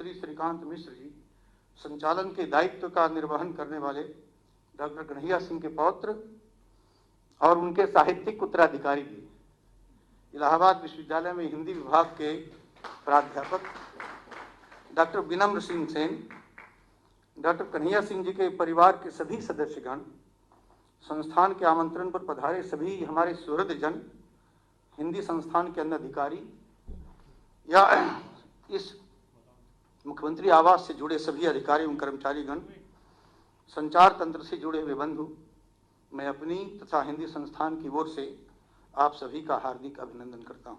श्री श्रीकांत मिश्र जी, संचालन के दायित्व का निर्वहन करने वाले डॉक्टर कन्हैया सिंह के पौत्र और उनके साहित्यिक उत्तराधिकारी भी, इलाहाबाद विश्वविद्यालय में हिंदी विभाग के प्राध्यापक डॉक्टर विनम्र सिंह सेन, डॉक्टर कन्हैया सिंह जी के परिवार के सभी सदस्यगण, संस्थान के आमंत्रण पर पधारे सभी हमारे सुहृदजन, हिंदी संस्थान के अन्य अधिकारी या इस मुख्यमंत्री आवास से जुड़े सभी अधिकारी एवं कर्मचारीगण, संचार तंत्र से जुड़े हुए बंधु, मैं अपनी तथा हिंदी संस्थान की ओर से आप सभी का हार्दिक अभिनंदन करता हूं।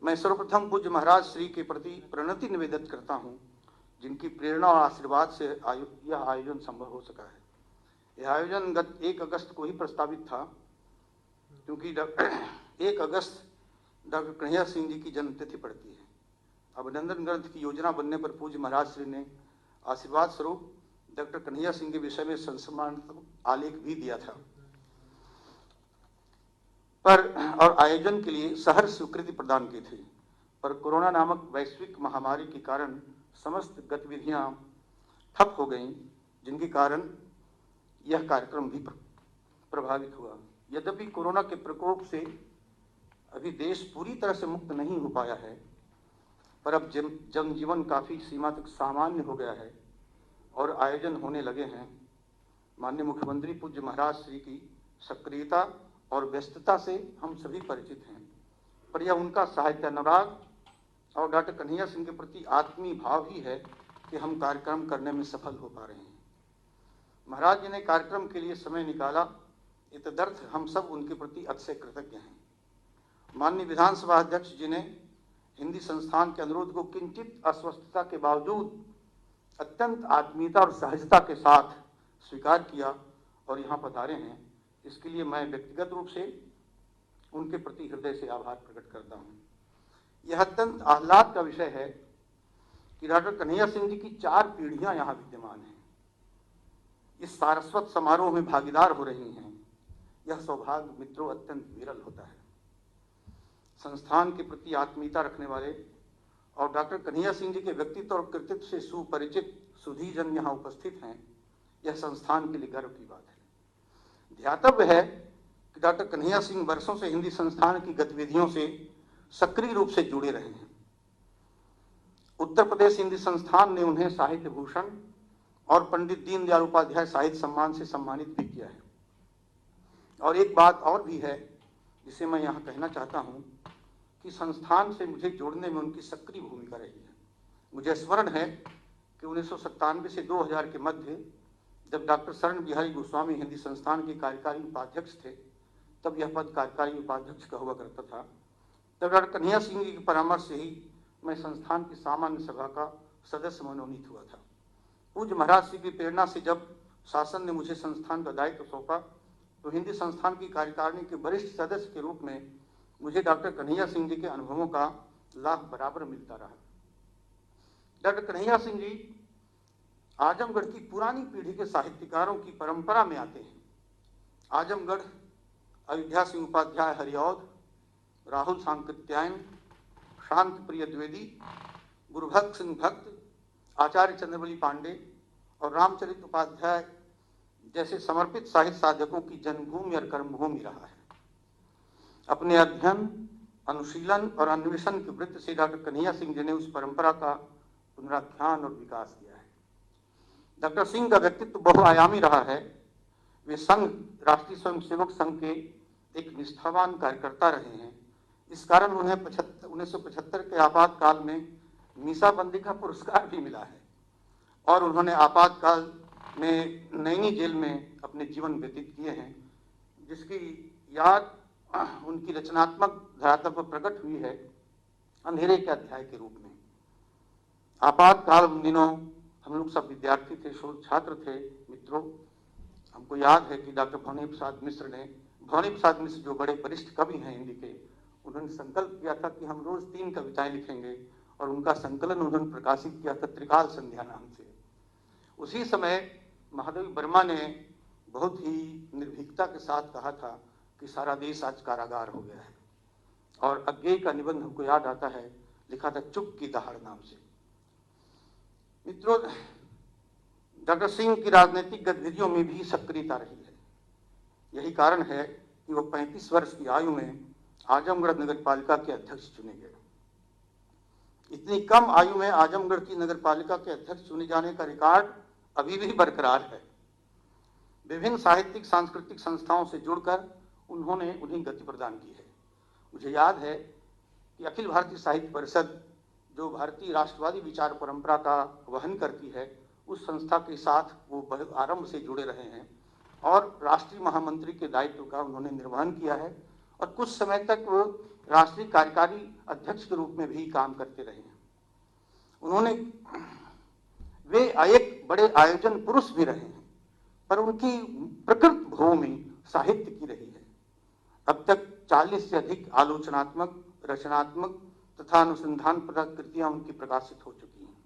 मैं सर्वप्रथम पूज्य महाराज श्री के प्रति प्रणति निवेदित करता हूं, जिनकी प्रेरणा और आशीर्वाद से यह आयोजन संभव हो सका है। यह आयोजन गत 1 अगस्त को ही प्रस्तावित था, क्योंकि 1 अगस्त डॉक्टर कन्हैया सिंह जी की जन्मतिथि पड़ती है। अभिनंदन ग्रंथ की योजना बनने पर पूज्य महाराज श्री ने आशीर्वाद स्वरूप डॉक्टर कन्हैया सिंह के विषय में संस्मरणात्मक आलेख भी दिया था, और आयोजन के लिए सहर्ष स्वीकृति प्रदान की थी। पर कोरोना नामक वैश्विक महामारी के कारण समस्त गतिविधियां ठप हो गईं, जिनके कारण यह कार्यक्रम भी प्रभावित हुआ। यद्यपि कोरोना के प्रकोप से अभी देश पूरी तरह से मुक्त नहीं हो पाया है, पर अब जनजीवन काफी सीमा तक सामान्य हो गया है और आयोजन होने लगे हैं। माननीय मुख्यमंत्री पूज्य महाराज श्री की सक्रियता और व्यस्तता से हम सभी परिचित हैं, पर यह उनका साहित्य अनुराग और डॉक्टर कन्हैया सिंह के प्रति आत्मीय भाव ही है कि हम कार्यक्रम करने में सफल हो पा रहे हैं। महाराज जी ने कार्यक्रम के लिए समय निकाला, इतदर्थ हम सब उनके प्रति अतिशय कृतज्ञ हैं। माननीय विधानसभा अध्यक्ष जी ने हिंदी संस्थान के अनुरोध को किंचित अस्वस्थता के बावजूद अत्यंत आत्मीयता और सहजता के साथ स्वीकार किया और यहाँ पधारे हैं। इसके लिए मैं व्यक्तिगत रूप से उनके प्रति हृदय से आभार प्रकट करता हूँ। यह अत्यंत आह्लाद का विषय है कि डॉक्टर कन्हैया सिंह जी की 4 पीढ़ियां यहाँ विद्यमान हैं, इस सारस्वत समारोह में भागीदार हो रही हैं। यह सौभाग्य मित्रों अत्यंत विरल होता है। संस्थान के प्रति आत्मीयता रखने वाले और डॉक्टर कन्हैया सिंह जी के व्यक्तित्व और कृतित्व से सुपरिचित सुधीजन यहाँ उपस्थित हैं, यह संस्थान के लिए गर्व की बात है। ध्यातव्य है कि डॉक्टर कन्हैया सिंह वर्षों से हिंदी संस्थान की गतिविधियों से सक्रिय रूप से जुड़े रहे हैं। उत्तर प्रदेश हिंदी संस्थान ने उन्हें साहित्य भूषण और पंडित दीनदयाल उपाध्याय साहित्य सम्मान से सम्मानित भी किया है। और एक बात और भी है जिसे मैं यहाँ कहना चाहता हूँ कि संस्थान से मुझे जोड़ने में उनकी सक्रिय भूमिका रही है। मुझे स्मरण है कि 1997 से 2000 के मध्य जब डॉक्टर शरण बिहारी गोस्वामी हिंदी संस्थान के कार्यकारी उपाध्यक्ष थे, तब यह पद कार्यकारी उपाध्यक्ष का हुआ करता था। तब डॉक्टर कन्हैया सिंह जी के परामर्श से ही मैं संस्थान की सामान्य सभा का सदस्य मनोनीत हुआ था। पूज्य महाराज श्री की प्रेरणा से जब शासन ने मुझे संस्थान का दायित्व सौंपा, तो हिंदी संस्थान की कार्यकारिणी के वरिष्ठ सदस्य के रूप में मुझे डॉक्टर कन्हैया सिंह जी के अनुभवों का लाभ बराबर मिलता रहा। डॉक्टर कन्हैया सिंह जी आजमगढ़ की पुरानी पीढ़ी के साहित्यकारों की परंपरा में आते हैं। आजमगढ़ अयोध्या सिंह उपाध्याय हरिऔध, राहुल सांकृत्यायन, शांत प्रिय द्विवेदी, गुरुभक्त सिंह भक्त, आचार्य चंद्रबली पांडे और रामचरित उपाध्याय जैसे समर्पित साहित्य साधकों की जन्मभूमि और कर्मभूमि रहा है। अपने अध्ययन, अनुशीलन और अन्वेषण की वृत्ति से डॉक्टर कन्हैया सिंह जी ने उस परंपरा का पुनरुत्थान और विकास किया है। डॉक्टर सिंह का व्यक्तित्व बहुआयामी रहा है। वे संघ, राष्ट्रीय स्वयंसेवक संघ के एक निष्ठावान कार्यकर्ता रहे हैं। इस कारण उन्हें 1975 के आपातकाल में मीसाबंदी का पुरस्कार भी मिला है और उन्होंने आपातकाल में नैनी जेल में अपने जीवन व्यतीत किए हैं, जिसकी याद उनकी रचनात्मक धरातल पर प्रकट हुई है अंधेरे के अध्याय के रूप में। आपातकाल उन दिनों हम लोग सब विद्यार्थी थे, शोध छात्र थे। मित्रों, हमको याद है कि डॉक्टर भवानी प्रसाद मिश्र जो बड़े वरिष्ठ कवि हैं हिंदी के, उन्होंने संकल्प किया था कि हम रोज 3 कविताएं लिखेंगे और उनका संकलन उन्होंने प्रकाशित किया था त्रिकाल संध्या नाम से। उसी समय महादेवी वर्मा ने बहुत ही निर्भीकता के साथ कहा था कि सारा देश आज कारागार हो गया है, और अज्ञेय का निबंध हमको याद आता है, लिखा था चुप की दहाड़ नाम से। मित्रों, डॉक्टर सिंह की राजनीतिक गतिविधियों में भी सक्रियता रही है। यही कारण है कि वो 35 वर्ष की आयु में आजमगढ़ नगर पालिका के अध्यक्ष चुने गए। इतनी कम आयु में आजमगढ़ की नगर पालिका के अध्यक्ष चुने जाने का रिकॉर्ड अभी भी बरकरार है। विभिन्न साहित्यिक सांस्कृतिक संस्थाओं से जुड़कर उन्होंने उन्हें गति प्रदान की है। मुझे याद है कि अखिल भारतीय साहित्य परिषद, जो भारतीय राष्ट्रवादी विचार परंपरा का वहन करती है, उस संस्था के साथ वो आरंभ से जुड़े रहे हैं और राष्ट्रीय महामंत्री के दायित्व का उन्होंने निर्वहन किया है और कुछ समय तक वो राष्ट्रीय कार्यकारी अध्यक्ष के रूप में भी काम करते रहे हैं। वे एक बड़े आयोजन पुरुष भी रहे हैं, पर उनकी प्रकृत भूमि साहित्य की रही है। अब तक 40 से अधिक आलोचनात्मक, रचनात्मक तथा अनुसंधानपरक कृतियां उनकी प्रकाशित हो चुकी हैं।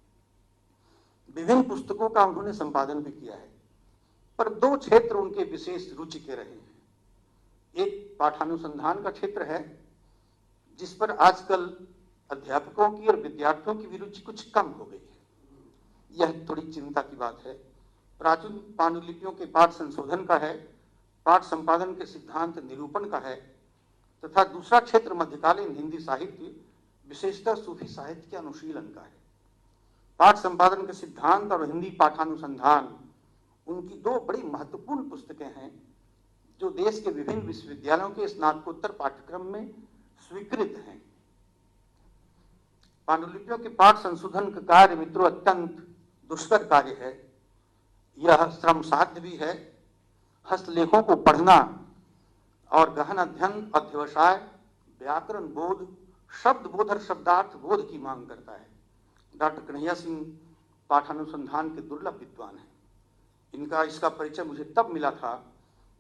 विभिन्न पुस्तकों का उन्होंने संपादन भी किया है, पर दो क्षेत्र उनके विशेष रुचि के रहे हैं। एक पाठानुसंधान का क्षेत्र है, जिस पर आजकल अध्यापकों की और विद्यार्थियों की भी रुचि कुछ कम हो गई है। यह थोड़ी चिंता की बात है। प्राचीन पांडुलिपियों के पाठ संशोधन का है, पाठ संपादन के सिद्धांत निरूपण का है तथा दूसरा क्षेत्र मध्यकालीन हिंदी साहित्य, विशेषतः सूफी साहित्य के अनुशीलन का है। पाठ संपादन के सिद्धांत और हिंदी पाठानुसंधान उनकी दो बड़ी महत्वपूर्ण पुस्तकें हैं, जो देश के विभिन्न विश्वविद्यालयों के स्नातकोत्तर पाठ्यक्रम में स्वीकृत हैं। पांडुलिपियों के पाठ संशोधन का कार्य मित्रों अत्यंत दुष्कर कार्य है। यह श्रम साध्य भी है। हस्तलेखों को पढ़ना और गहन अध्ययन, अध्यवसाय, व्याकरण बोध, शब्द बोध और शब्दार्थ बोध की मांग करता है। डॉक्टर कन्हैया सिंह पाठानुसंधान के दुर्लभ विद्वान हैं। इसका परिचय मुझे तब मिला था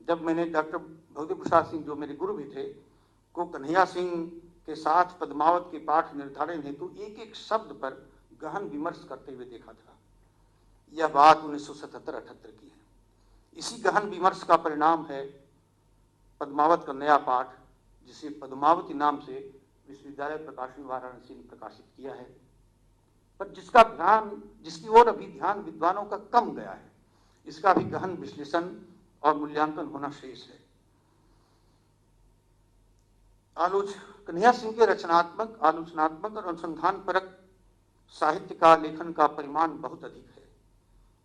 जब मैंने डॉक्टर भगवती प्रसाद सिंह, जो मेरे गुरु भी थे, को कन्हैया सिंह के साथ पद्मावत के पाठ निर्धारण हेतु एक एक शब्द पर गहन विमर्श करते हुए देखा था। यह बात 1977-78 की है। इसी गहन विमर्श का परिणाम है पद्मावत का नया पाठ, जिसे पद्मावती नाम से विश्वविद्यालय प्रकाशन वाराणसी ने प्रकाशित किया है, पर जिसकी ओर अभी ध्यान विद्वानों का कम गया है। इसका भी गहन विश्लेषण और मूल्यांकन होना शेष है। कन्हैया सिंह के रचनात्मक, आलोचनात्मक और अनुसंधान परक साहित्य का लेखन का परिमाण बहुत अधिक है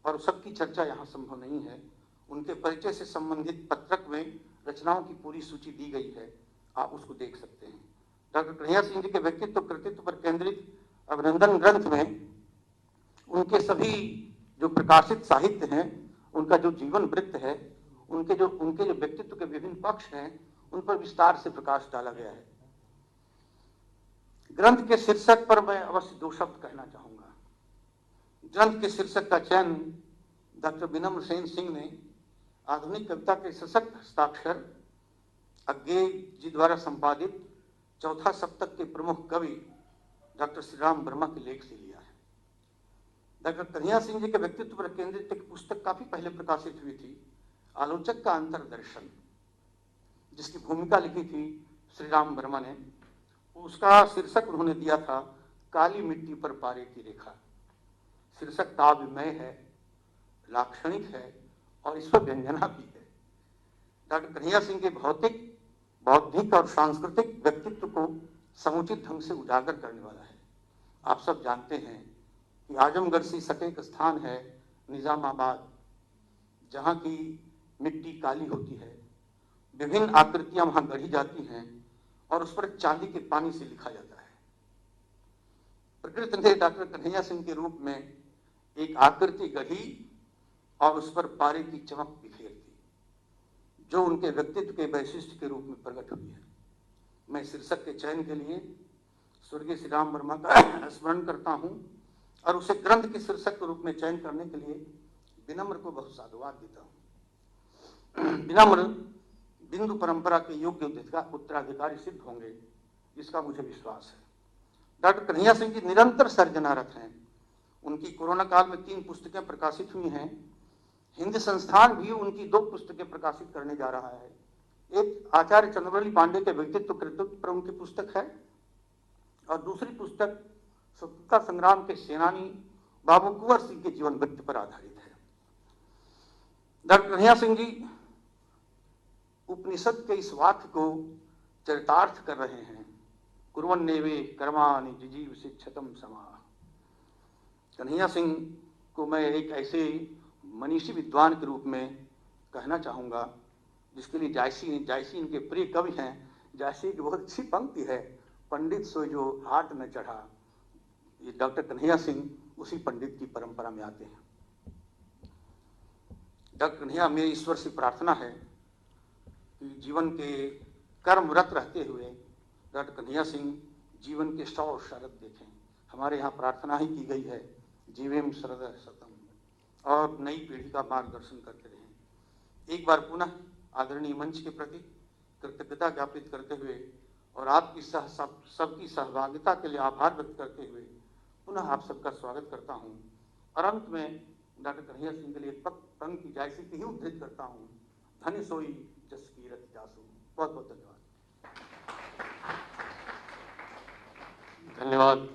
और सबकी चर्चा यहाँ संभव नहीं है। उनके परिचय से संबंधित पत्रक में रचनाओं की पूरी सूची दी गई है, आप उसको देख सकते हैं। डॉक्टर कन्हैया सिंह जी के व्यक्तित्व कृतित्व पर केंद्रित अभिनंदन ग्रंथ में उनके सभी जो प्रकाशित साहित्य हैं, उनका जो जीवन वृत्त है, उनके जो व्यक्तित्व के विभिन्न पक्ष हैं, उन पर विस्तार से प्रकाश डाला गया है। ग्रंथ के शीर्षक पर मैं अवश्य दो शब्द कहना चाहूंगा। ग्रंथ के शीर्षक का चयन डॉक्टर विनम्र सेन सिंह ने आधुनिक कविता के सशक्त हस्ताक्षर अज्ञे जी द्वारा संपादित चौथा सप्तक के प्रमुख कवि डॉक्टर श्रीराम वर्मा के लेख से लिया है। डॉक्टर कन्हैया सिंह जी के व्यक्तित्व पर केंद्रित एक पुस्तक काफी पहले प्रकाशित हुई थी, आलोचक का अंतर्दर्शन, जिसकी भूमिका लिखी थी श्रीराम वर्मा ने। उसका शीर्षक उन्होंने दिया था काली मिट्टी पर पारे की रेखा। शीर्षक काव्यमय है, लाक्षणिक है और इस पर व्यंजना भी है। डॉक्टर कन्हैया सिंह के भौतिक, बौद्धिक और सांस्कृतिक व्यक्तित्व को समुचित ढंग से उजागर करने वाला है। आप सब जानते हैं कि आजमगढ़ से सटे एक स्थान है निजामाबाद, जहाँ की मिट्टी काली होती है, विभिन्न आकृतियां वहां गढ़ी जाती हैं और उस पर चांदी के पानी से लिखा जाता है। प्रकृति ने डॉक्टर कन्हैया सिंह के रूप में एक आकृति गढ़ी और उस पर पारे की चमक बिखेर दी, जो उनके व्यक्तित्व के वैशिष्ट्य के रूप में प्रकट हुई है। मैं शीर्षक के चयन के लिए स्वर्गीय श्री राम वर्मा का स्मरण करता हूं और उसे ग्रंथ के शीर्षक के रूप में चयन करने के लिए विनम्र को बहुत साधुवाद देता हूं। विनम्र बिंदु परंपरा के योग्य उत्तराधिकारी सिद्ध होंगे, इसका मुझे विश्वास है। डॉक्टर कन्हैया सिंह जी निरंतर सर्जनारत हैं। उनकी कोरोना काल में 3 पुस्तकें प्रकाशित हुई हैं। हिंदी संस्थान भी उनकी 2 पुस्तकें प्रकाशित करने जा रहा है। एक आचार्य चंद्रवल्ली पांडे के व्यक्तित्व कृतित्व पर उनकी पुस्तक है और दूसरी पुस्तक स्वतंत्रता संग्राम के सेनानी बाबू कुंवर सिंह के जीवन वृत्त पर आधारित है। डॉक्टर कन्हैया सिंह जी उपनिषद के इस वाक्य को चरितार्थ कर रहे हैं, कुर्वन्नेवे कर्माणि जिजीव शिक्षतम समा। कन्हैया सिंह को मैं एक ऐसे मनीषी विद्वान के रूप में कहना चाहूँगा जिसके लिए जायसी इनके प्रिय कवि हैं। जायसी की बहुत अच्छी पंक्ति है, पंडित सो जो हाट न चढ़ा। ये डॉक्टर कन्हैया सिंह उसी पंडित की परंपरा में आते हैं। डॉक्टर कन्हैया, मेरी ईश्वर से प्रार्थना है कि जीवन के कर्मरत रहते हुए डॉक्टर कन्हैया सिंह जीवन के 100 शरद देखें। हमारे यहाँ प्रार्थना ही की गई है, जीवेम शरद शतम, और नई पीढ़ी का मार्गदर्शन करते रहें। एक बार पुनः आदरणीय मंच के प्रति कृतज्ञता ज्ञापित करते हुए और आपकी सबकी सहभागिता के लिए आभार व्यक्त करते हुए पुनः आप सबका स्वागत करता हूँ। और अंत में डॉक्टर कन्हैया सिंह के लिए पंक्ति जायसी की ही उद्धृत करता हूँ, धन्य सोई जस कीरत जासु। बहुत बहुत धन्यवाद। धन्यवाद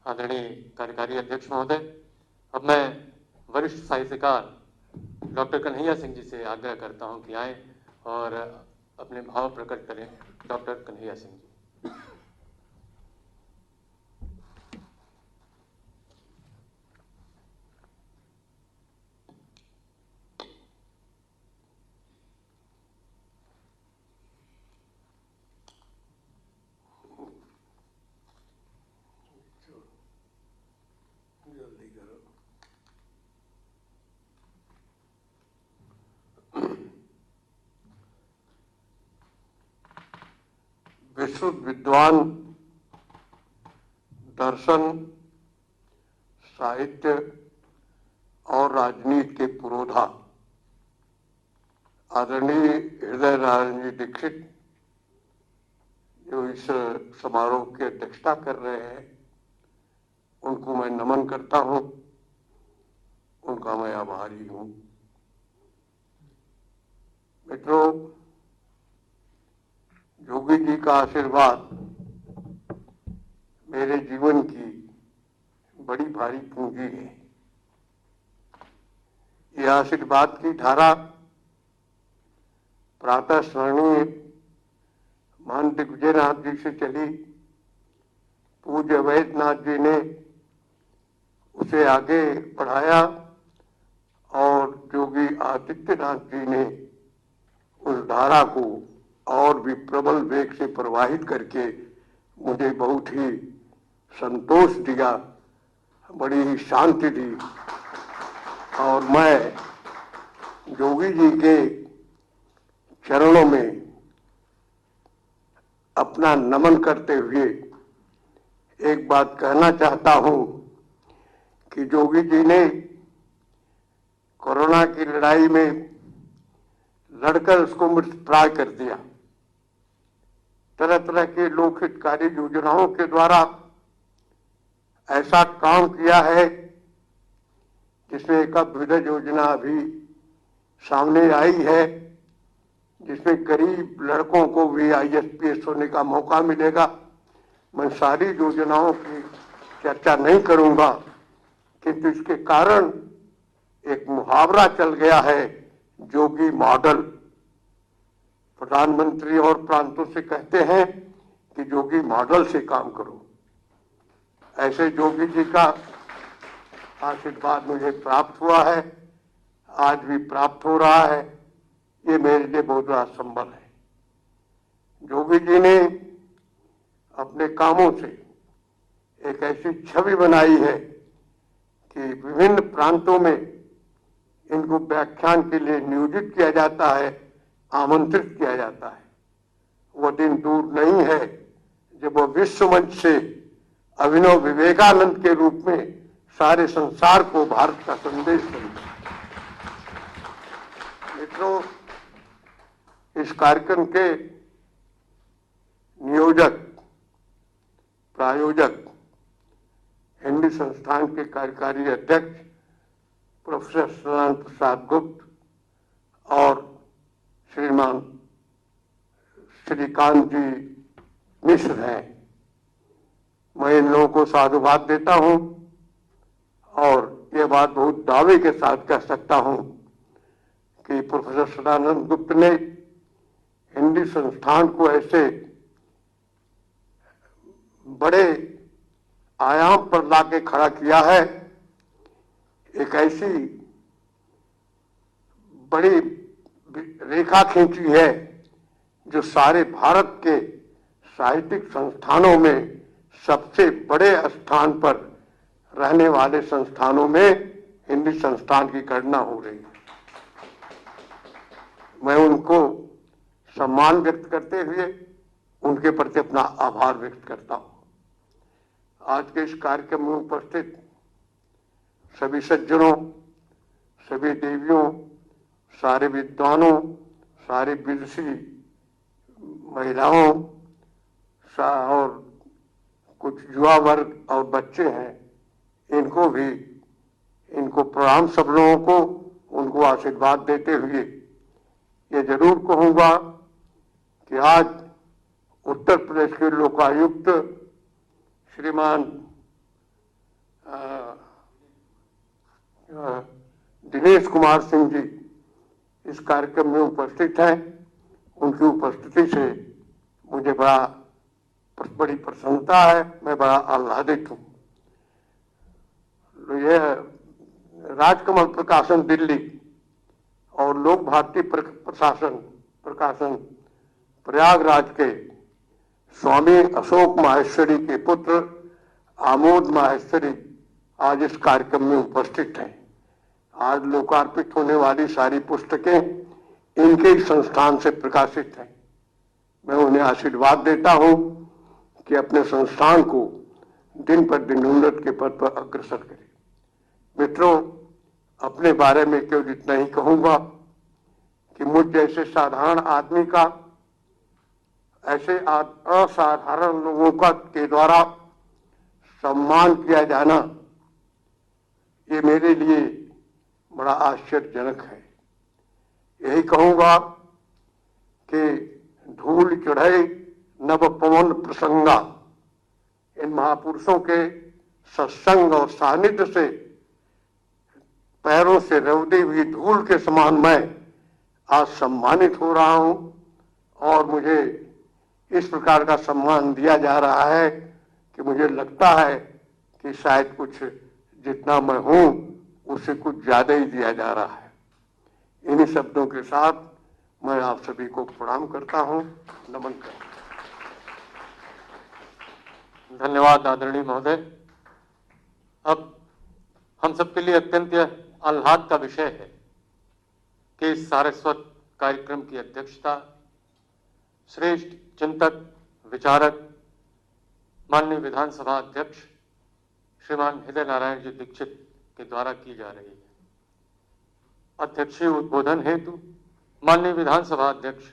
आदरणीय कार्यकारी अध्यक्ष महोदय। अब मैं वरिष्ठ साहित्यकार डॉक्टर कन्हैया सिंह जी से आग्रह करता हूं कि आए और अपने भाव प्रकट करें। डॉक्टर कन्हैया सिंह जी। विश्व विद्वान, दर्शन, साहित्य और राजनीति के पुरोधा आदरणीय हृदय नारायण जी दीक्षित जो इस समारोह की अध्यक्षता कर रहे हैं, उनको मैं नमन करता हूं, उनका मैं आभारी हूं। मित्रों, जोगी जी का आशीर्वाद मेरे जीवन की बड़ी भारी पूंजी है। यह आशीर्वाद की धारा प्रातः स्मरणीय महंत दिग्विजयनाथ जी से चली, पूज्य वैद्यनाथ जी ने उसे आगे बढ़ाया और जोगी आदित्यनाथ जी ने उस धारा को और भी प्रबल वेग से प्रवाहित करके मुझे बहुत ही संतोष दिया, बड़ी ही शांति दी। और मैं जोगी जी के चरणों में अपना नमन करते हुए एक बात कहना चाहता हूं कि जोगी जी ने कोरोना की लड़ाई में लड़कर उसको मृतप्राय कर दिया। तरह तरह के लोक हितकारी योजनाओं के द्वारा ऐसा काम किया है जिसमें एक अभ्युदय योजना अभी सामने आई है, जिसमें गरीब लड़कों को भी IAS होने का मौका मिलेगा। मैं सारी योजनाओं की चर्चा नहीं करूंगा, किंतु इसके कारण एक मुहावरा चल गया है, जोगी मॉडल। प्रधानमंत्री और प्रांतों से कहते हैं कि जोगी मॉडल से काम करो। ऐसे जोगी जी का आशीर्वाद मुझे प्राप्त हुआ है, आज भी प्राप्त हो रहा है। ये मेरे लिए बहुत बड़ा संबल है। जोगी जी ने अपने कामों से एक ऐसी छवि बनाई है कि विभिन्न प्रांतों में इनको व्याख्यान के लिए नियोजित किया जाता है, आमंत्रित किया जाता है। वो दिन दूर नहीं है जब वो विश्व मंच से अभिनव विवेकानंद के रूप में सारे संसार को भारत का संदेश देंगे। मित्रों, इस कार्यक्रम के नियोजक, प्रायोजक, हिंदी संस्थान के कार्यकारी अध्यक्ष प्रोफेसर सदानंद प्रसाद गुप्त और श्रीमान श्रीकांत जी मिश्र हैं। मैं इन लोगों को साधुवाद देता हूं और ये बात बहुत दावे के साथ कह सकता हूं कि प्रोफेसर सदानंद गुप्त ने हिंदी संस्थान को ऐसे बड़े आयाम पर लाके खड़ा किया है, एक ऐसी बड़ी रेखा खींची है जो सारे भारत के साहित्यिक संस्थानों में सबसे बड़े स्थान पर रहने वाले संस्थानों में हिंदी संस्थान की गणना हो रही है। मैं उनको सम्मान व्यक्त करते हुए उनके प्रति अपना आभार व्यक्त करता हूं। आज के इस कार्यक्रम में उपस्थित सभी सज्जनों, सभी देवियों, सारे विद्वानों, सारे विदुषी महिलाओं और कुछ युवा वर्ग और बच्चे हैं, इनको प्रणाम, सब लोगों को उनको आशीर्वाद देते हुए ये जरूर कहूंगा कि आज उत्तर प्रदेश के लोकायुक्त श्रीमान दिनेश कुमार सिंह जी इस कार्यक्रम में उपस्थित हैं। उनकी उपस्थिति से मुझे बड़ी प्रसन्नता है, मैं बड़ा आह्लादित हूं। यह राजकमल प्रकाशन दिल्ली और लोक भारती प्रकाशन प्रयागराज के स्वामी अशोक माहेश्वरी के पुत्र आमोद माहेश्वरी आज इस कार्यक्रम में उपस्थित हैं। आज लोकार्पित होने वाली सारी पुस्तकें इनके ही संस्थान से प्रकाशित हैं। मैं उन्हें आशीर्वाद देता हूं कि अपने संस्थान को दिन पर दिन उन्नत के पद पर अग्रसर करें। मित्रों, अपने बारे में केवल इतना ही कहूंगा कि मुझ जैसे साधारण आदमी का ऐसे असाधारण लोगों के द्वारा सम्मान किया जाना, ये मेरे लिए बड़ा आश्चर्यजनक है। यही कहूंगा कि धूल चढ़े नव पवन प्रसंगा, इन महापुरुषों के सत्संग और सानिध्य से पैरों से रौदी हुई धूल के समान मैं आज सम्मानित हो रहा हूं और मुझे इस प्रकार का सम्मान दिया जा रहा है कि मुझे लगता है कि शायद कुछ जितना मैं हूं उससे कुछ ज्यादा ही दिया जा रहा है। इन्हीं शब्दों के साथ मैं आप सभी को प्रणाम करता हूं, नमन करता हूं। धन्यवाद आदरणीय महोदय। अब हम सबके लिए अत्यंत आह्लाद का विषय है कि इस सारस्वत कार्यक्रम की अध्यक्षता श्रेष्ठ चिंतक, विचारक, माननीय विधानसभा अध्यक्ष श्रीमान हृदय नारायण जी दीक्षित के द्वारा की जा रही है। अध्यक्षीय उद्बोधन हेतु माननीय विधानसभा अध्यक्ष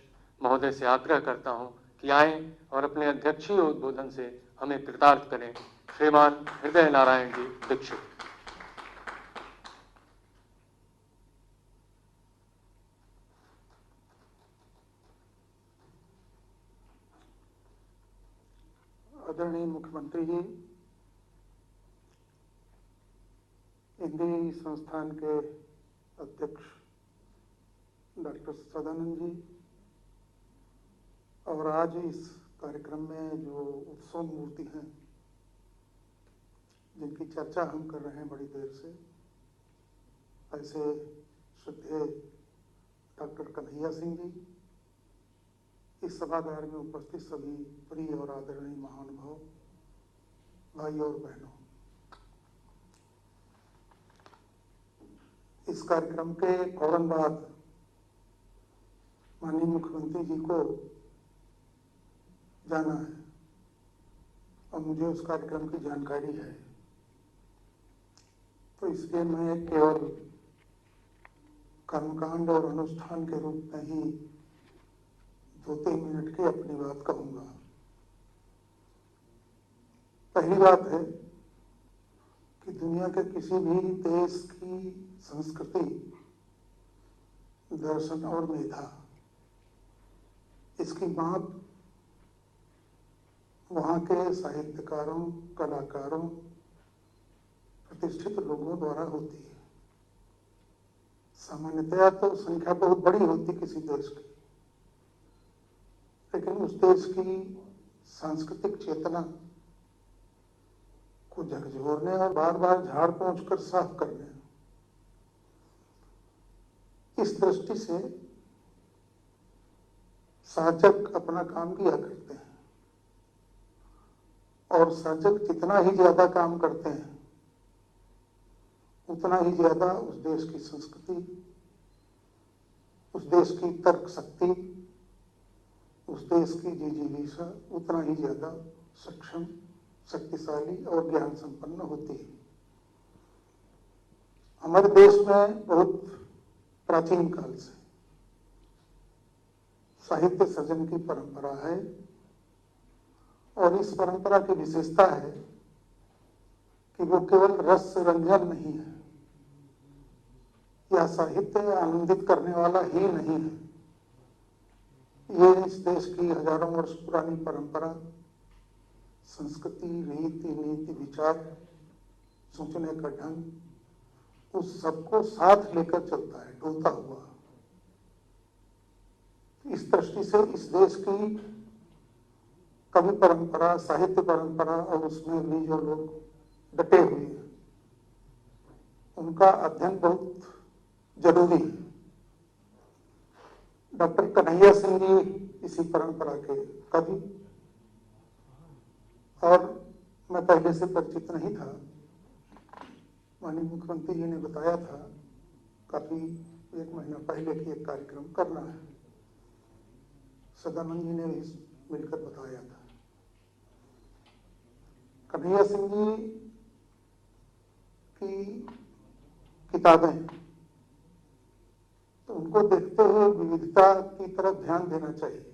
महोदय से आग्रह करता हूं कि आएं और अपने अध्यक्षीय उद्बोधन से हमें कृतार्थ करें। श्रीमान हृदय नारायण जी दीक्षित। आदरणीय मुख्यमंत्री जी, हिंदी संस्थान के अध्यक्ष डॉक्टर सदानंद जी, और आज इस कार्यक्रम में जो उत्सव मूर्ति हैं जिनकी चर्चा हम कर रहे हैं बड़ी देर से, ऐसे श्रद्धेय डॉक्टर कन्हैया सिंह जी, इस सभागार में उपस्थित सभी प्रिय और आदरणीय महानुभाव, भाई और बहनों, इस कार्यक्रम के फौरन बाद माननीय मुख्यमंत्री जी को जाना है और मुझे उस कार्यक्रम की जानकारी है, तो इसलिए मैं केवल कर्मकांड और अनुष्ठान के रूप में ही 2-3 मिनट की अपनी बात कहूंगा। पहली बात है कि दुनिया के किसी भी देश की संस्कृति, दर्शन और मेधा, इसकी माप वहां के साहित्यकारों, कलाकारों, प्रतिष्ठित लोगों द्वारा होती है। सामान्यतया तो संख्या बहुत बड़ी होती किसी देश की, लेकिन उस देश की सांस्कृतिक चेतना को झकझोरने और बार बार झाड़ पोंछ कर साफ करने, इस दृष्टि से साचक अपना काम किया करते हैं। और साचक जितना ही ज्यादा काम करते हैं उतना ही ज्यादा उस देश की संस्कृति, उस देश की तर्क शक्ति, उस देश की जिजीविषा उतना ही ज्यादा सक्षम, शक्तिशाली और ज्ञान संपन्न होती है। हमारे देश में बहुत प्राचीन काल से साहित्य सृजन की परंपरा है और इस परंपरा की विशेषता है कि वो केवल रस रंजन नहीं है या साहित्य आनंदित करने वाला ही नहीं है। ये इस देश की हजारों वर्ष पुरानी परंपरा, संस्कृति, रीति नीति, विचार, सोचने का ढंग, उस सबको साथ लेकर चलता है, डोलता हुआ। इस दृष्टि से इस देश की कवि परंपरा, साहित्य परंपरा और उसमें भी जो लोग डटे हुए हैं उनका अध्ययन बहुत जरूरी है। डॉक्टर कन्हैया सिंह जी इसी परंपरा के कवि, और मैं पहले से परिचित नहीं था। माननीय मुख्यमंत्री जी ने बताया था काफी 1 महीना पहले कि एक कार्यक्रम करना है। सदानंद जी ने भी मिलकर बताया था। कन्हैया सिंह जी की किताबें, तो उनको देखते हुए विविधता की तरफ ध्यान देना चाहिए।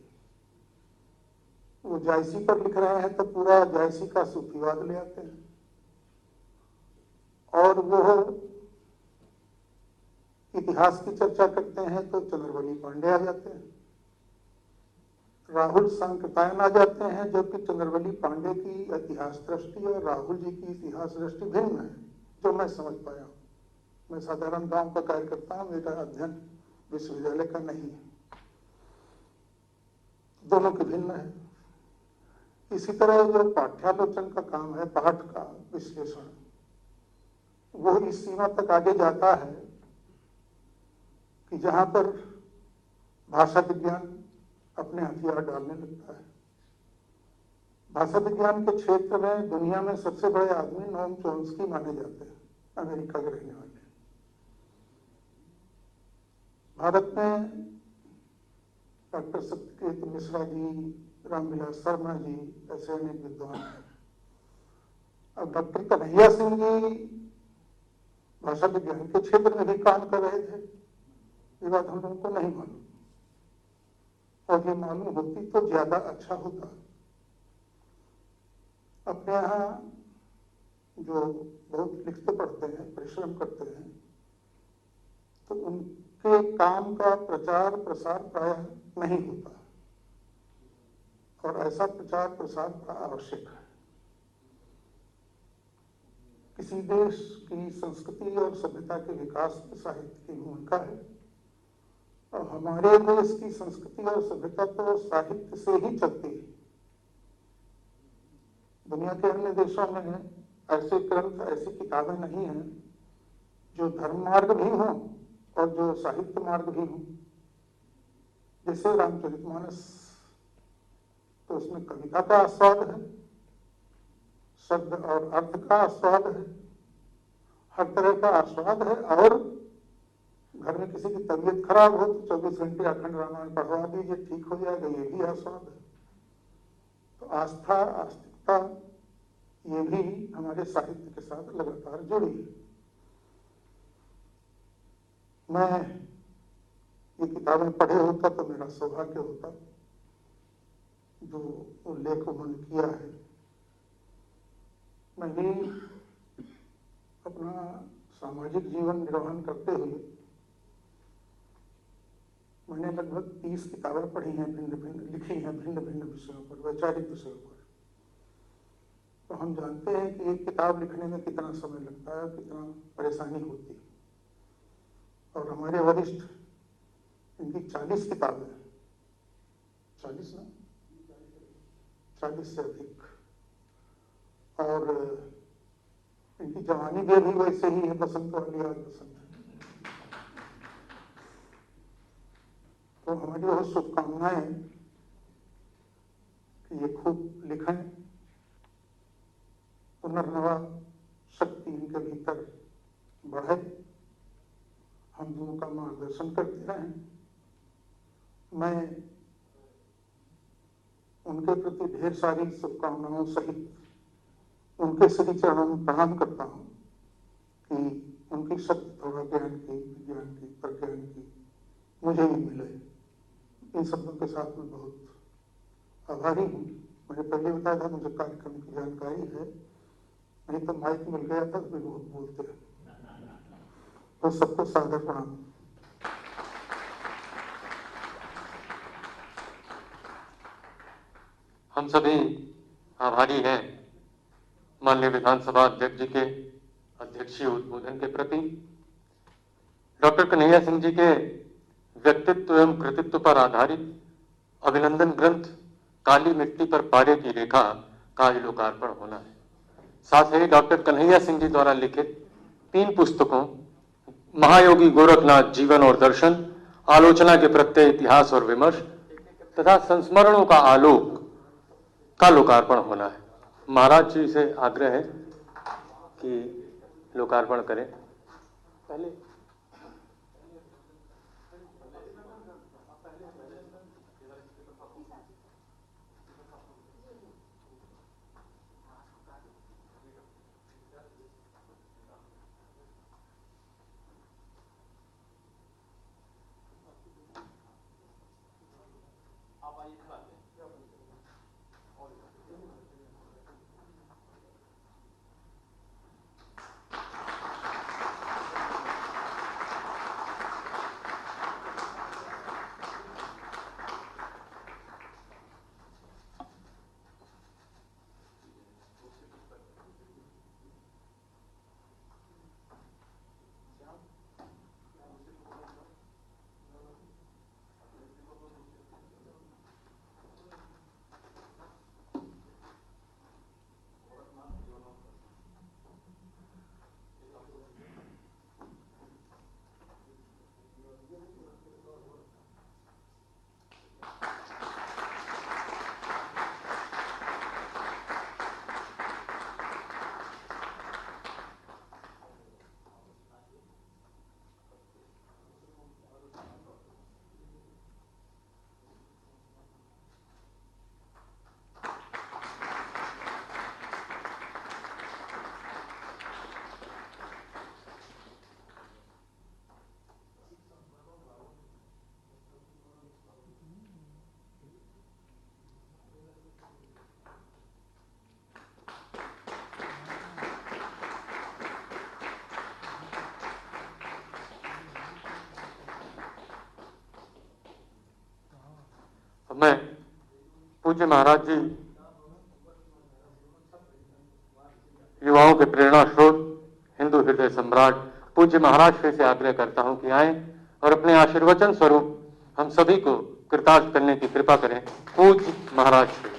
वो जायसी पर लिख रहे हैं तो पूरा जायसी का सूफीवाद ले आते हैं, और वो इतिहास की चर्चा करते हैं तो चंद्रवली पांडे आ जाते हैं, राहुल सांकृतायन आ जाते हैं, जबकि चंद्रवली पांडे की इतिहास दृष्टि और राहुल जी की इतिहास दृष्टि भिन्न है, जो मैं समझ पाया हूँ। मैं साधारण गांव का कार्यकर्ता हूँ, मेरा अध्ययन विश्वविद्यालय का नहीं है, दोनों की भिन्न है। इसी तरह जो पाठ्यालोचन का काम है, पाठ का विश्लेषण, वो इस सीमा तक आगे जाता है कि जहां पर भाषा विज्ञान अपने हथियार डालने लगता है। भाषा विज्ञान के क्षेत्र में दुनिया में सबसे बड़े आदमी नोम चॉम्स्की माने जाते हैं, अमेरिका के रहने वाले। भारत में डॉक्टर सत्यकेत मिश्रा जी, रामविलास शर्मा जी, ऐसे अनेक विद्वान हैं। अब डॉक्टर कन्हैया सिंह जी भाषा विज्ञान के क्षेत्र में भी काम कर रहे थे, ये बात हम लोगों को नहीं मालूम, और ये मालूम होती तो ज्यादा अच्छा होता। अपने यहाँ जो बहुत लिखते पढ़ते हैं, परिश्रम करते हैं, तो उनके काम का प्रचार प्रसार प्रायः नहीं होता, और ऐसा प्रचार प्रसार का आवश्यक है। किसी देश की संस्कृति और सभ्यता के विकास में साहित्य की भूमिका है, और हमारे देश की संस्कृति और सभ्यता तो साहित्य से ही चलती है। दुनिया के अन्य देशों में ऐसे ग्रंथ, ऐसी किताबें नहीं हैं जो धर्म मार्ग भी हों और जो साहित्य मार्ग भी हों। जैसे रामचरितमानस, तो उसमें कविता का आस्वाद है, शब्द और अर्थ का आस्वाद है, हर तरह का आस्वाद है। और घर में किसी की तबीयत खराब हो तो 24 घंटे अखंड रामायण पढ़वा दीजिए, ठीक हो जाएगा, ये भी आस्वाद है। तो आस्था, आस्तिकता, ये भी हमारे साहित्य के साथ लगातार जुड़ी है। मैं ये किताबें पढ़े होता तो मेरा सौभाग्य होता। जो उल्लेख उन्होंने किया है, मैं भी अपना सामाजिक जीवन निर्वहन करते हुए मैंने लगभग 30 किताबें पढ़ी हैं, भिन्न भिन्न लिखी हैं, भिन्न भिन्न विषयों पर, वैचारिक विषयों पर। तो हम जानते हैं कि एक किताब लिखने में कितना समय लगता है, कितना परेशानी होती है। और हमारे वरिष्ठ, इनकी 40 किताबें, 40 ना, 40 से अधिक, और इनकी जवानी भी अभी वैसे ही है, बसंत वाली आज बसंत है। तो हमारी बहुत शुभकामनाएं कि ये खूब लिखें, पुनर्नवा शक्ति इनके भीतर बढ़े, हम दोनों का मार्गदर्शन करते रहें। मैं उनके प्रति ढेर सारी शुभकामनाओं सहित उनके श्री चरणों में प्रणाम करता हूँ कि उनकी शक्ति थोड़ा ज्ञान की, विज्ञान की, प्रज्ञान की मुझे भी मिले। इन शब्दों के साथ मैं बहुत आभारी हूँ। मैंने पहले बताया था मुझे कार्यक्रम की जानकारी है, नहीं तो माइक मिल गया था तो बहुत बोलते हैं। तो सबको सादर प्रणाम। हम सभी आभारी हैं माननीय विधानसभा अध्यक्ष जी के अध्यक्षीय उद्बोधन के प्रति। डॉक्टर कन्हैया सिंह जी के व्यक्तित्व एवं कृतित्व पर आधारित अभिनंदन ग्रंथ काली मिट्टी पर पारे की रेखा का आज लोकार्पण होना है। साथ ही डॉक्टर कन्हैया सिंह जी द्वारा लिखित 3 पुस्तकों महायोगी गोरखनाथ जीवन और दर्शन, आलोचना के प्रत्यय इतिहास और विमर्श तथा संस्मरणों का आलोक का लोकार्पण होना है। महाराज जी से आग्रह है कि लोकार्पण करें। पहले मैं पूज्य महाराज जी युवाओं के प्रेरणा स्रोत, हिंदू हृदय सम्राट पूज्य महाराज श्री से आग्रह करता हूं कि आए और अपने आशीर्वचन स्वरूप हम सभी को कृतार्थ करने की कृपा करें। पूज्य महाराज श्री।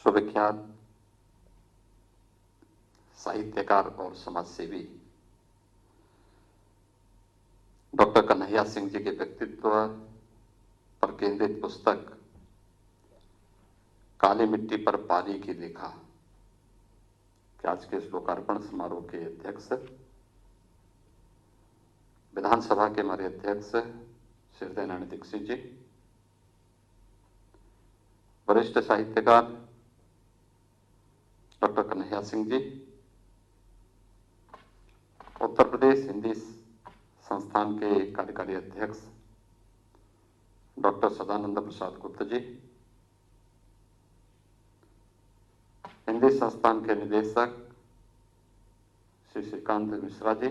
सुविख्यात साहित्यकार और समाजसेवी डॉक्टर कन्हैया सिंह जी के व्यक्तित्व पर केंद्रित पुस्तक काली मिट्टी पर पारी की रेखा के आज के इस लोकार्पण समारोह के अध्यक्ष विधानसभा के हमारे अध्यक्ष श्री हृदय नारायण दीक्षित जी, वरिष्ठ साहित्यकार डॉक्टर कन्हैया सिंह जी, उत्तर प्रदेश हिंदी संस्थान के कार्यकारी अध्यक्ष डॉक्टर सदानंद प्रसाद गुप्ता जी, हिंदी संस्थान के निदेशक श्री श्रीकांत मिश्रा जी,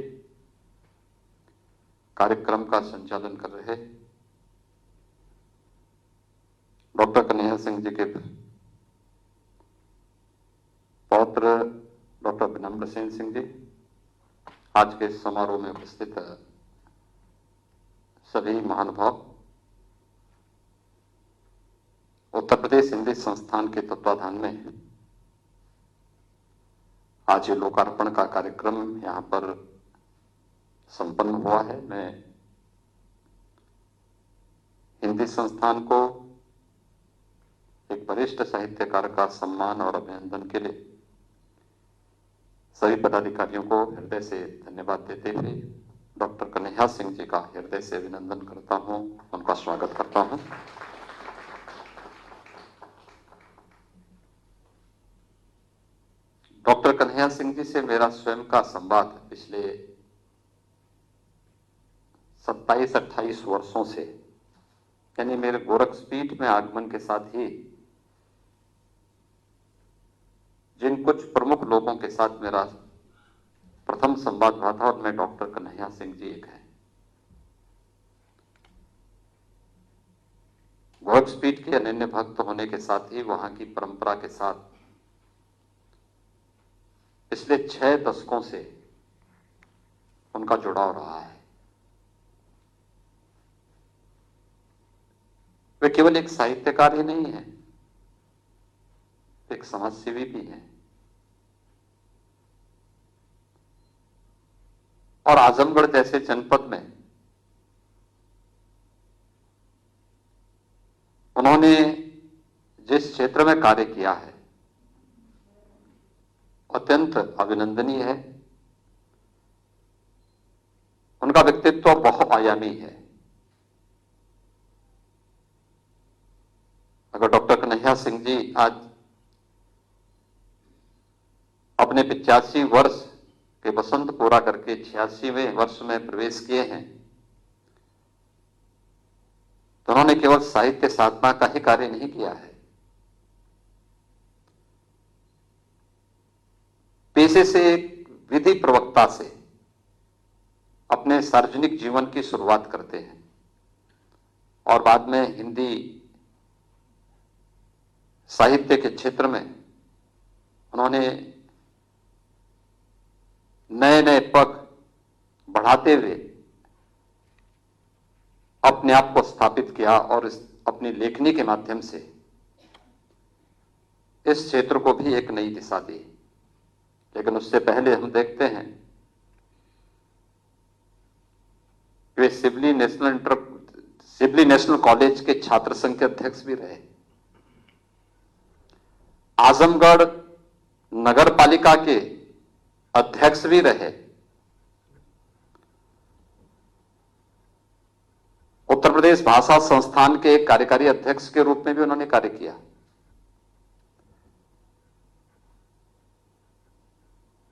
कार्यक्रम का संचालन कर रहे डॉक्टर कन्हैया सिंह जी के पौत्र डॉक्टर विनम्र सेन सिंह जी, आज के समारोह में उपस्थित सभी महानुभाव, उत्तर प्रदेश हिंदी संस्थान के तत्वाधान में आज ये लोकार्पण का कार्यक्रम यहाँ पर संपन्न हुआ है। मैं हिंदी संस्थान को एक वरिष्ठ साहित्यकार का सम्मान और अभिनंदन के लिए सभी पदाधिकारियों को हृदय से धन्यवाद देते हुए डॉक्टर कन्हैया सिंह जी का हृदय से अभिनंदन करता हूं, उनका स्वागत करता हूं। डॉक्टर कन्हैया सिंह जी से मेरा स्वयं का संवाद पिछले 27-28 वर्षों से, यानी मेरे गोरखपीठ में आगमन के साथ ही जिन कुछ प्रमुख लोगों के साथ मेरा प्रथम संवाद हुआ था, और मैं डॉक्टर कन्हैया सिंह जी एक हैं। गोरखपीठ के अनन्य भक्त होने के साथ ही वहां की परंपरा के साथ पिछले 6 दशकों से उनका जुड़ाव रहा है। वे केवल एक साहित्यकार ही नहीं है, एक समाजसेवी भी है। और आजमगढ़ जैसे जनपद में उन्होंने जिस क्षेत्र में कार्य किया है अत्यंत अभिनंदनीय है। उनका व्यक्तित्व बहुआयामी है। अगर डॉक्टर कन्हैया सिंह जी आज अपने 85 वर्ष के वसंत पूरा करके 86वें वर्ष में प्रवेश किए हैं, तो उन्होंने केवल साहित्य साधना का ही कार्य नहीं किया है, पेशे से एक विधि प्रवक्ता से अपने सार्वजनिक जीवन की शुरुआत करते हैं और बाद में हिंदी साहित्य के क्षेत्र में उन्होंने नए नए पग बढ़ाते हुए अपने आप को स्थापित किया और अपनी लेखनी के माध्यम से इस क्षेत्र को भी एक नई दिशा दी। लेकिन उससे पहले हम देखते हैं वे सिबली नेशनल कॉलेज के छात्र संघ के अध्यक्ष भी रहे, आजमगढ़ नगर पालिका के अध्यक्ष भी रहे, उत्तर प्रदेश भाषा संस्थान के एक कार्यकारी अध्यक्ष के रूप में भी उन्होंने कार्य किया।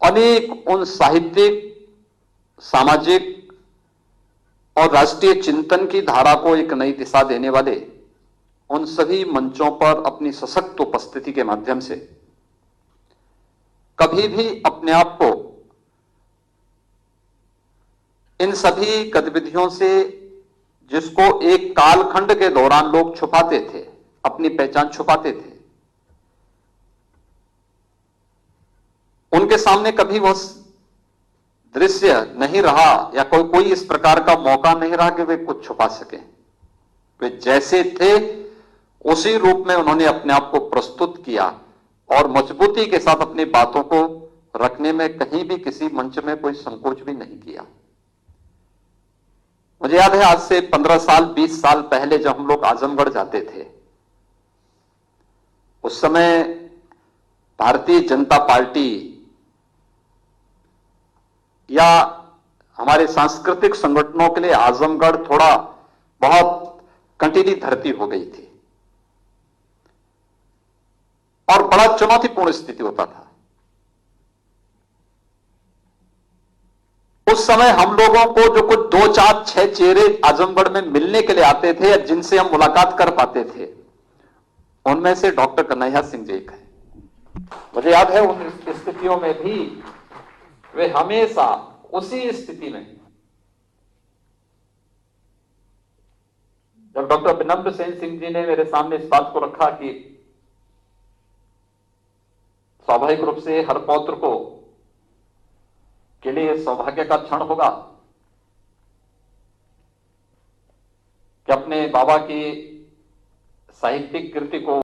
अनेक उन साहित्यिक, सामाजिक और राष्ट्रीय चिंतन की धारा को एक नई दिशा देने वाले उन सभी मंचों पर अपनी सशक्त उपस्थिति के माध्यम से कभी भी अपने आप को इन सभी गतिविधियों से, जिसको एक कालखंड के दौरान लोग छुपाते थे, अपनी पहचान छुपाते थे, उनके सामने कभी वह दृश्य नहीं रहा या कोई इस प्रकार का मौका नहीं रहा कि वे कुछ छुपा सके। वे जैसे थे उसी रूप में उन्होंने अपने आप को प्रस्तुत किया और मजबूती के साथ अपनी बातों को रखने में कहीं भी किसी मंच में कोई संकोच भी नहीं किया। मुझे याद है आज से 15 साल 20 साल पहले जब हम लोग आजमगढ़ जाते थे, उस समय भारतीय जनता पार्टी या हमारे सांस्कृतिक संगठनों के लिए आजमगढ़ थोड़ा बहुत कंटीली धरती हो गई थी और बड़ा चुनौतीपूर्ण स्थिति होता था। उस समय हम लोगों को जो कुछ 2, 4, 6 चेहरे आजमगढ़ में मिलने के लिए आते थे या जिनसे हम मुलाकात कर पाते थे, उनमें से डॉक्टर कन्हैया सिंह जी एक है। मुझे याद है उन स्थितियों में भी वे हमेशा उसी स्थिति में, जब डॉक्टर विनम्र सेन सिंह जी ने मेरे सामने इस बात को रखा कि स्वाभाविक रूप से हर पौत्र को के लिए सौभाग्य का क्षण होगा कि अपने बाबा की साहित्यिक कृति को